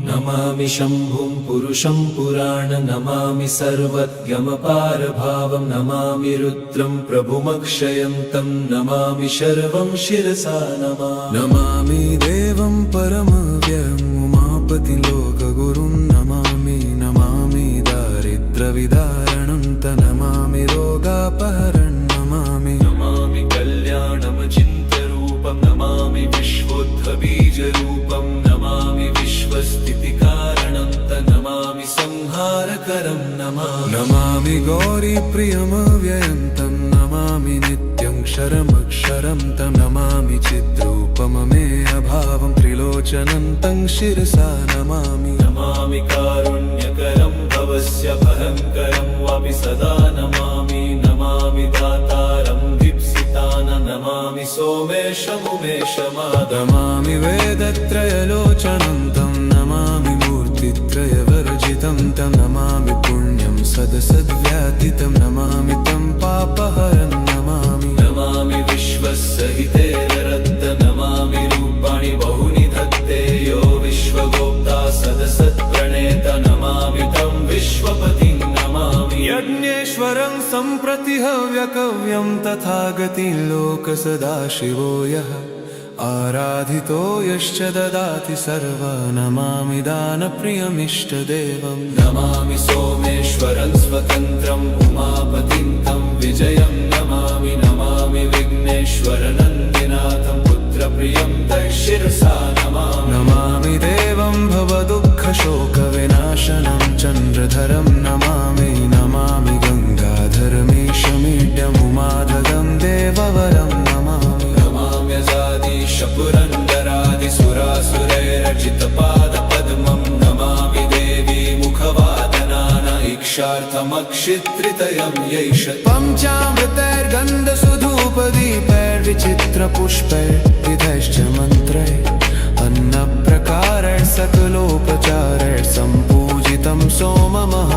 नमामि शम्भुं पुरुषं पुराण नमामि सर्वज्ञमपारभावं नमामि रुद्रं प्रभुमक्षयन्तं नमामि शर्वं शिरसा नमामि देवं परमव्ययम् उमापतिं लोकगुरुं नमामि दारिद्र्यविदारणं नमामि रोगापहरणं नमामि कल्याणमचिन्त्यरूपं नमामि विश्वोत्थबीजरूपं नमामि विश्वस्थितिकारणं नमामि संहारकरं नमामि गौरीप्रियमव्ययन्तं नमामि नित्यं क्षरमक्षरं तं नमामि चिद्रूपममेयभावं त्रिलोचनं तं शिरसा नमामि कारुण्यकरं भवस्य भयङ्करं वापि सदा नमामि दातारं दीप्सितान नमामि नमामि वेदत्रयलोचनं तं नमामि मूर्तित्रयवर्जितं तं नमामि पुण्यं सदसद्व्यातितं नमामि तं पापहरं नमामि विश्वसहिते रद्द नमामि रूपाणि बहुनि धत्ते यो विश्वगोप्ता सदसत्प्रणेत नमामि तं विश्वपतिं नमामि यज्ञेश्वरं सम्प्रति हव्यकव्यं तथागतिं लोकसदाशिवो यः आराधितो यश्च ददाति सर्वा नमामि दानप्रियमिष्टदेवं नमामि सोमेश्वरं स्वतन्त्रम् उमापतिं तं विजयं नमामि विघ्नेश्वरनन्दिनाथं पुत्रप्रियं शिरसा नमामि देवं भवदुःखशोकविनाशनं चन्द्रधरं नमामि गङ्गाधरमीशमीड्यमुमाधगं देववरं पुरन्दरादिसुरासुरैरचितपादपद्मं नमामि देवी मुखवादनान इक्षार्थमक्षित्रितयं यैष पञ्चामृतैर्गन्धसुधूपदीपैर्विचित्रपुष्पैर्विधैश्च मन्त्रैः अन्नप्रकारैः सकलोपचारैः सम्पूजितं सोममः